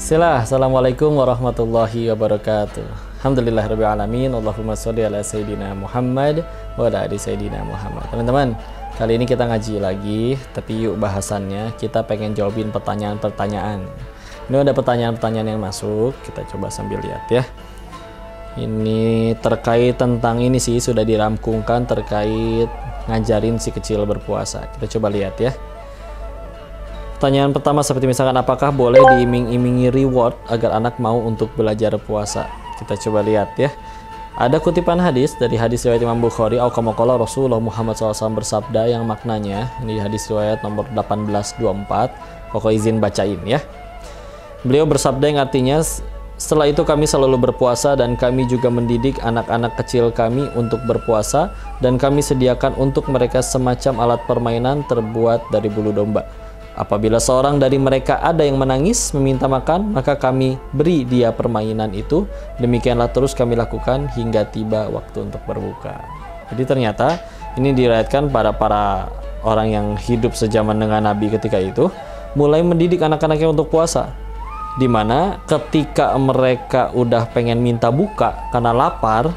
Bismillah, Assalamualaikum warahmatullahi wabarakatuh. Alhamdulillahirabbil alamin. Allahumma sholli ala sayyidina Muhammad wa ala ali sayyidina Muhammad. Teman-teman, kali ini kita ngaji lagi, tapi yuk bahasannya kita pengen jawabin pertanyaan-pertanyaan. Ini ada pertanyaan-pertanyaan yang masuk, kita coba sambil lihat ya. Ini terkait tentang ini sih, sudah dirampungkan terkait ngajarin si kecil berpuasa. Kita coba lihat ya. Pertanyaan pertama seperti misalkan, apakah boleh diiming-imingi reward agar anak mau untuk belajar puasa? Kita coba lihat ya. Ada kutipan hadis dari hadis riwayat Imam Bukhari, qala Rasulullah Muhammad SAW bersabda, yang maknanya ini hadis riwayat nomor 1824. Pokok izin bacain ya. Beliau bersabda yang artinya, setelah itu kami selalu berpuasa dan kami juga mendidik anak-anak kecil kami untuk berpuasa, dan kami sediakan untuk mereka semacam alat permainan terbuat dari bulu domba. Apabila seorang dari mereka ada yang menangis meminta makan, maka kami beri dia permainan itu. Demikianlah terus kami lakukan hingga tiba waktu untuk berbuka. Jadi ternyata ini diriwayatkan para orang yang hidup sejaman dengan Nabi ketika itu mulai mendidik anak-anaknya untuk puasa. Dimana ketika mereka udah pengen minta buka karena lapar,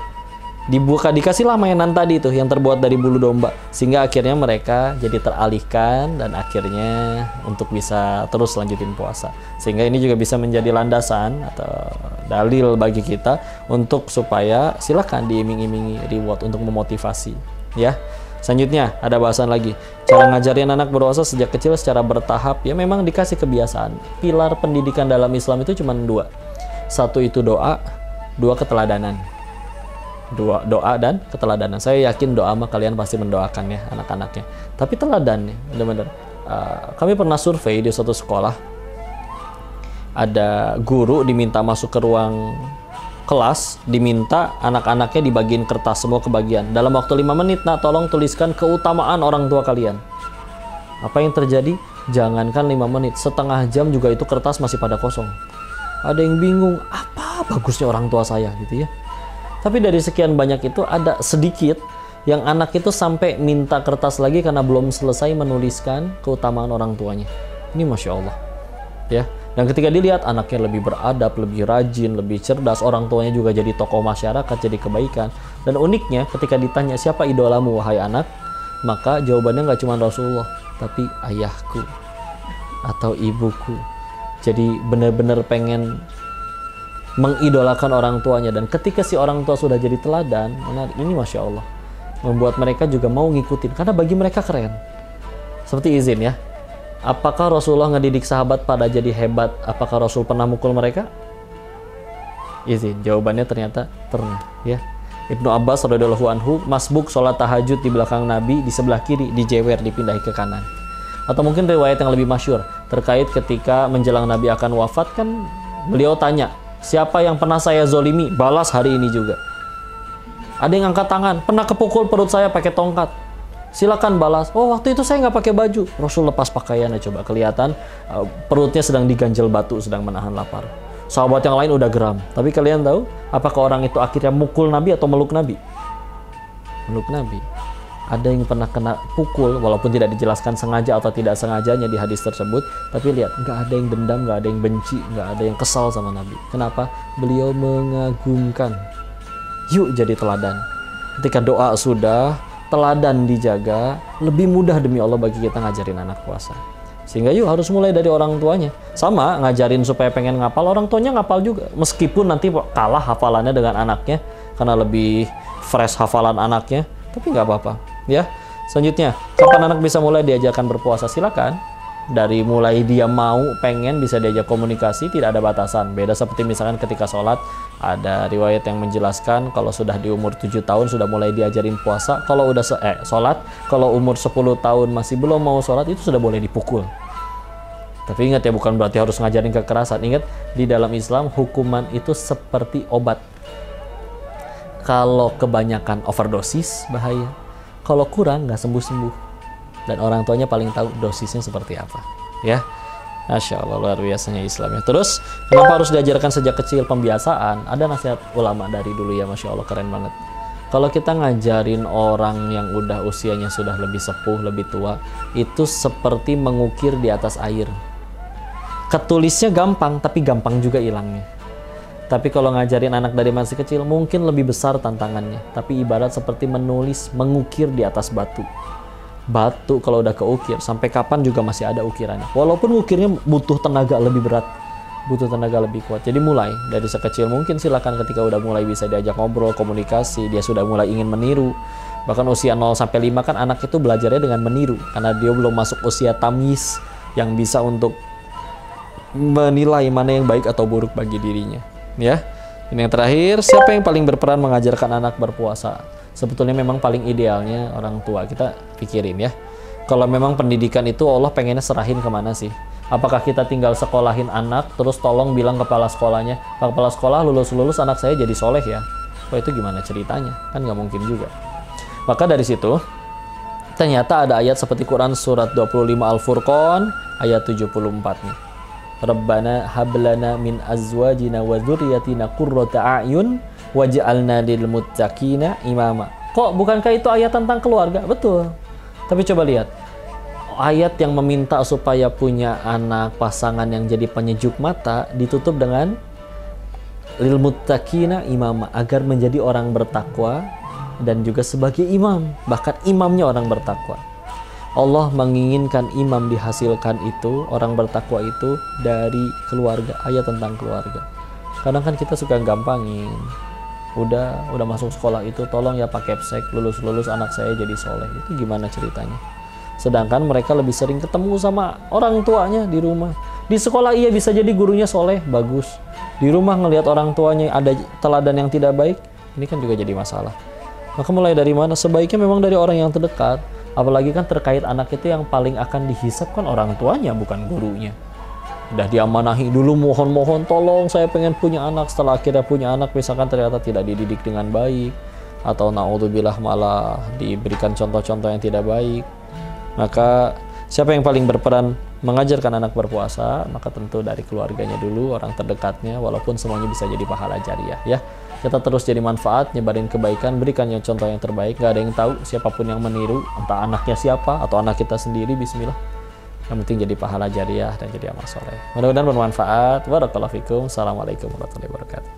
dibuka, dikasihlah mainan tadi itu yang terbuat dari bulu domba, sehingga akhirnya mereka jadi teralihkan dan akhirnya untuk bisa terus lanjutin puasa. Sehingga ini juga bisa menjadi landasan atau dalil bagi kita untuk supaya silakan diiming-imingi reward untuk memotivasi ya. Selanjutnya ada bahasan lagi, cara ngajarin anak berpuasa sejak kecil secara bertahap ya. Memang dikasih kebiasaan. Pilar pendidikan dalam Islam itu cuma dua. Satu itu doa, dua keteladanan. Doa dan keteladanan. Saya yakin doa mah kalian pasti mendoakan ya anak-anaknya. Tapi teladan nih, benar-benar. Kami pernah survei di suatu sekolah. Ada guru diminta masuk ke ruang kelas, diminta anak-anaknya dibagiin kertas, semua kebagian. Dalam waktu 5 menit, nak tolong tuliskan keutamaan orang tua kalian. Apa yang terjadi? Jangankan 5 menit, setengah jam juga itu kertas masih pada kosong. Ada yang bingung, apa bagusnya orang tua saya gitu ya. Tapi dari sekian banyak itu ada sedikit yang anak itu sampai minta kertas lagi karena belum selesai menuliskan keutamaan orang tuanya. Ini Masya Allah ya. Dan ketika dilihat anaknya lebih beradab, lebih rajin, lebih cerdas, orang tuanya juga jadi tokoh masyarakat, jadi kebaikan. Dan uniknya ketika ditanya siapa idolamu wahai anak, maka jawabannya nggak cuma Rasulullah, tapi ayahku atau ibuku. Jadi benar-benar pengen mengidolakan orang tuanya. Dan ketika si orang tua sudah jadi teladan, ini Masya Allah, membuat mereka juga mau ngikutin karena bagi mereka keren. Seperti izin ya, apakah Rasulullah ngedidik sahabat pada jadi hebat? Apakah Rasul pernah mukul mereka? Izin, jawabannya ternyata pernah ya. Ibnu Abbas radhiyallahu anhu masbuk sholat tahajud di belakang Nabi, di sebelah kiri dijewer, dipindahi ke kanan. Atau mungkin riwayat yang lebih masyhur terkait ketika menjelang Nabi akan wafat, kan beliau tanya, siapa yang pernah saya zolimi? Balas hari ini juga. Ada yang angkat tangan, pernah kepukul perut saya pakai tongkat. Silakan balas. Oh, waktu itu saya nggak pakai baju. Rasul lepas pakaiannya, coba kelihatan perutnya sedang diganjel batu, sedang menahan lapar. Sahabat yang lain udah geram. Tapi kalian tahu, apakah orang itu akhirnya mukul Nabi atau meluk Nabi? Meluk Nabi. Ada yang pernah kena pukul, walaupun tidak dijelaskan sengaja atau tidak sengajanya di hadis tersebut, tapi lihat, nggak ada yang dendam, nggak ada yang benci, nggak ada yang kesal sama Nabi. Kenapa? Beliau mengagumkan. Yuk jadi teladan. Ketika doa sudah, teladan dijaga, lebih mudah demi Allah bagi kita ngajarin anak puasa. Sehingga yuk harus mulai dari orang tuanya. Sama, ngajarin supaya pengen ngapal, orang tuanya ngapal juga. Meskipun nanti kalah hafalannya dengan anaknya, karena lebih fresh hafalan anaknya, tapi nggak apa-apa. Ya, selanjutnya, kapan anak bisa mulai diajarkan berpuasa? Silakan. Dari mulai dia mau, pengen, bisa diajak komunikasi, tidak ada batasan. Beda seperti misalkan ketika sholat, ada riwayat yang menjelaskan kalau sudah di umur 7 tahun sudah mulai diajarin puasa. Kalau udah sholat, kalau umur 10 tahun masih belum mau sholat, itu sudah boleh dipukul. Tapi ingat ya, bukan berarti harus ngajarin kekerasan. Ingat, di dalam Islam hukuman itu seperti obat. Kalau kebanyakan overdosis bahaya, kalau kurang nggak sembuh-sembuh. Dan orang tuanya paling tahu dosisnya seperti apa ya. Masya Allah, luar biasanya Islam ya. Terus kenapa harus diajarkan sejak kecil? Pembiasaan. Ada nasihat ulama dari dulu ya, Masya Allah, keren banget. Kalau kita ngajarin orang yang udah usianya sudah lebih sepuh, lebih tua, itu seperti mengukir di atas air. Ketulisnya gampang, tapi gampang juga hilangnya. Tapi kalau ngajarin anak dari masih kecil, mungkin lebih besar tantangannya. Tapi ibarat seperti menulis, mengukir di atas batu. Batu kalau udah keukir, sampai kapan juga masih ada ukirannya. Walaupun ukirnya butuh tenaga lebih berat, butuh tenaga lebih kuat. Jadi mulai dari sekecil mungkin, silakan ketika udah mulai bisa diajak ngobrol, komunikasi, dia sudah mulai ingin meniru. Bahkan usia 0-5 kan anak itu belajarnya dengan meniru. Karena dia belum masuk usia tamyiz yang bisa untuk menilai mana yang baik atau buruk bagi dirinya. Ya, ini yang terakhir, siapa yang paling berperan mengajarkan anak berpuasa? Sebetulnya memang paling idealnya orang tua. Kita pikirin ya, kalau memang pendidikan itu Allah pengennya serahin kemana sih? Apakah kita tinggal sekolahin anak, terus tolong bilang kepala sekolahnya, Pak Kepala Sekolah, lulus-lulus anak saya jadi soleh ya? Oh, itu gimana ceritanya? Kan nggak mungkin juga. Maka dari situ, ternyata ada ayat seperti Quran surat 25 Al-Furqan ayat 74 nih. Rabbana hablana min azwajina wa dzurriyyatina qurrata a'yun waj'alna lil muttaqina imama. Kok bukankah itu ayat tentang keluarga? Betul. Tapi coba lihat. Ayat yang meminta supaya punya anak pasangan yang jadi penyejuk mata ditutup dengan lil muttaqina imama, agar menjadi orang bertakwa dan juga sebagai imam, bahkan imamnya orang bertakwa. Allah menginginkan imam dihasilkan itu, orang bertakwa itu dari keluarga. Ayat tentang keluarga. Kadang kan kita suka gampangin. Udah masuk sekolah itu, tolong ya Pak Kepsek, lulus anak saya jadi soleh. Itu gimana ceritanya? Sedangkan mereka lebih sering ketemu sama orang tuanya di rumah. Di sekolah iya bisa jadi gurunya soleh, bagus. Di rumah ngelihat orang tuanya ada teladan yang tidak baik, ini kan juga jadi masalah. Maka mulai dari mana? Sebaiknya memang dari orang yang terdekat. Apalagi kan terkait anak itu yang paling akan dihisap kan orang tuanya, bukan gurunya. Udah diamanahi dulu, mohon tolong saya pengen punya anak. Setelah akhirnya punya anak, misalkan ternyata tidak dididik dengan baik, atau naudzubillah malah diberikan contoh-contoh yang tidak baik. Maka siapa yang paling berperan mengajarkan anak berpuasa? Maka tentu dari keluarganya dulu, orang terdekatnya, walaupun semuanya bisa jadi pahala jariah ya. Kita terus jadi manfaat, nyebarin kebaikan, berikan yang contoh yang terbaik. Gak ada yang tahu siapapun yang meniru, entah anaknya siapa atau anak kita sendiri, bismillah. Yang penting jadi pahala jariah dan jadi amal soleh. Mudah-mudahan bermanfaat. Barakallahu fikum. Assalamualaikum warahmatullahi wabarakatuh.